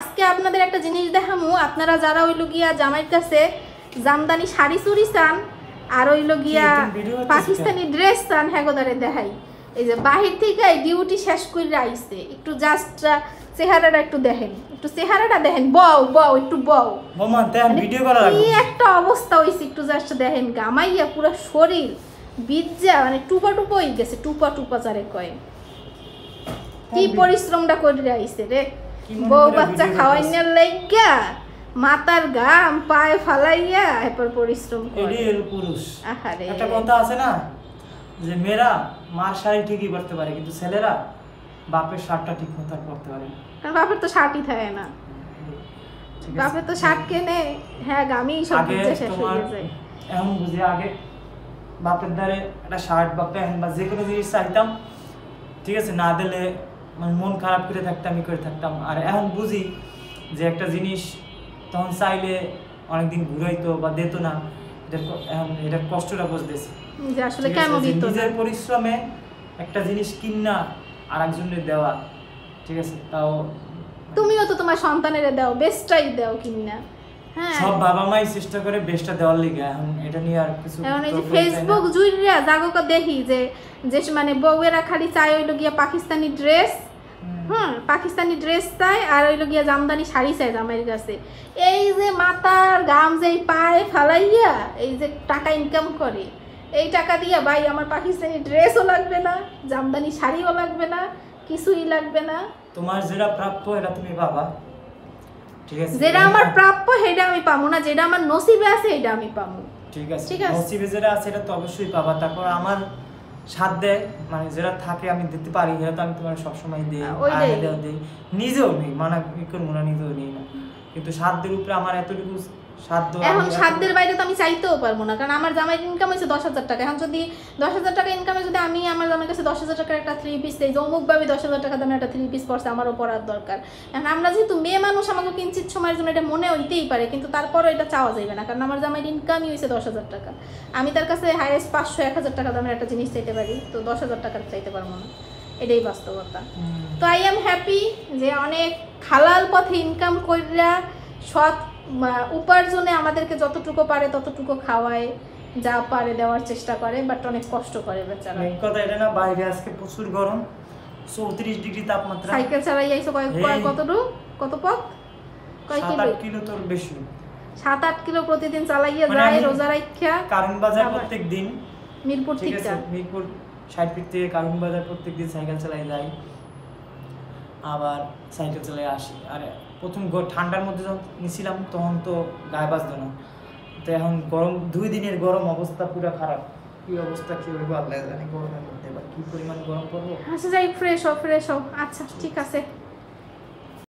আজকে আপনাদের একটা জিনিস দেখামু। আপনারা যারা হইল গিয়া জামাইয়ের কাছে জামদানি শাড়ি চুরি চান আর হইল গিয়া পাকিস্তানি ড্রেস চান, হ্যাগোদারে দেখাই। এই যে বাহির থেকে ডিউটি শেষ করে আইছে, একটু জাস্ট চেহারাটা একটু দেখেন, একটু চেহারাটা দেখেন। বউ বউ একটু বউ মামা তেন ভিডিও করা লাগবে। কি একটা অবস্থা হইছে, একটু জাস্ট দেখেন। গামাইয়া পুরো শরীর বিজ্জা, মানে টুপা টুপা হয়ে গেছে, টুপা টুপা চারে কয়। কি পরিশ্রমটা করে আইছে রে, বউ বাচ্চা খাওয়াইনার লাইগা মাথার ঘাম পায়ে ফালাইয়া এরপর পরিশ্রম করে। এডি পুরুষ। আহারে একটা কথা আছে না যে মেয়েরা মার শাড়ি ঠিকই পরতে পারে কিন্তু ছেলেরা বাপের শার্টটা ঠিক মতো পরতে পারে না। কারণ বাপের তো শার্টই থাকে না, বাপের তো শার্ট কেনে, হ্যাঁ গামি সব কিছু শেষ হয়ে যায়। এখন বুঝি আগে বাপের দ্বারে একটা শার্ট বা প্যান্ট বা যে কোনো জিনিস চাইতাম, ঠিক আছে, না দিলে মানে মন খারাপ করে থাকতাম, করে থাকতাম। আর এখন বুঝি যে একটা জিনিস তখন চাইলে অনেকদিন ঘুরাইতো বা দিত না, এখন এটার কষ্টটা বুঝতেছি যে আসলে কেন দিত। নিজের পরিশ্রমে একটা জিনিস কিনা আর একজনের দেওয়া, ঠিক আছে, তাও তুমিও তো তোমার সন্তানের দাও, বেস্টটাই দাও কিনা। হ্যাঁ, সব বাবা মাই চেষ্টা করে বেস্টটা দেওয়ার লিগে। এখন এটা নিয়ে আর কিছু এখন এই যে ফেসবুক জুড়িয়া জাগোকে দেখি যে যে মানে বউয়েরা খালি চাই হইলো গিয়া পাকিস্তানি ড্রেস, পাকিস্তানি ড্রেস চাই আর হইলো গিয়া জামদানি শাড়ি চাই জামাইয়ের কাছে। এই যে মাথার গাম যে পায়ে ফালাইয়া এই যে টাকা ইনকাম করে, এই টাকা দিয়া ভাই আমার পাকিস্তানি ড্রেসও লাগবে না, জামদানি শাড়িও লাগবে না, কিছুই লাগবে না। তোমার যেটা প্রাপ্য এটা তুমি পাবা, ঠিক আছে। যেটা আমার প্রাপ্য সেটা আমি পাবো না, যেটা আমার নসিবে আছে এটা আমি পাবো, ঠিক আছে। ঠিক আছে, নসিবে যেটা আছে এটা তো অবশ্যই পাবা। তারপর আমার সাধ্যে মানে যেটা থাকে আমি দিতে পারি, এটা তো আমি তোমার সবসময় দিই, নিজেও নেই, মানে করবো না, নিজেও নেই না, কিন্তু সাধ্যের উপরে আমার এতটুকু সাধ্য। এখন সাধ্যের বাইরে তো আমি চাইতেও পারবো না, কারণ আমার জামাইয়ের ইনকাম হয়েছে 10,000 টাকা। এখন যদি 10,000 টাকা ইনকামে যদি আমি আমার জামাইয়ের কাছে 10,000 টাকার একটা 3 পিস দেই, অমুকভাবে 10,000 টাকা দামে একটা 3 পিস পড়ছে, আমারও পড়ার দরকার। এখন আমরা যেহেতু মেয়ে মানুষ, আমাকে কিঞ্চিত সময়ের জন্য এটা মনে হইতেই পারে, কিন্তু তারপরও এটা চাওয়া যাবে না, কারণ আমার জামাইয়ের ইনকামই হয়েছে 10,000 টাকা। আমি তার কাছে হাইয়েস্ট 500-1,000 টাকা দামের একটা জিনিস চাইতে পারি, তো 10,000 টাকার চাইতে পারবো না, এটাই বাস্তবতা। তো আই এম হ্যাপি যে অনেক হালাল পথে ইনকাম কইরা সৎ উপার্জনে আমাদেরকে যতটুকু পারে ততটুকু খাওয়ায়, যা পারে দেওয়ার চেষ্টা করে, বাট অনেক কষ্ট করে বেচারা। মেন কথা এটা না, বাইরে আজকে প্রচুর গরম, 34 ডিগ্রি তাপমাত্রা। সাইকেল চালাই আইছো কত পথ? কয় কিলো? 7-8 কিলো তোর বেশি, 7-8 কিলো প্রতিদিন চালাইয়া যায় রোজা রাখা। কারণ বাজার প্রত্যেক দিন, মিরপুর থেকে, মিরপুর 60 ফিট থেকে কারণ বাজার প্রত্যেক দিন সাইকেল চালাই যাই, আবার সাইকেল চালাই আসি। আর প্রথম ঠান্ডার মধ্যে যখন নিয়েছিলাম তখন তো গায়ে বাজতো না, তো এখন গরম 2 দিনের গরম অবস্থা পুরো খারাপ। কি অবস্থা কি হইব আল্লাহ জানে গরমের মধ্যে, বা কি পরিমাণ গরম পড়বো। আচ্ছা যাই, ফ্রেশ হও। আচ্ছা ঠিক আছে।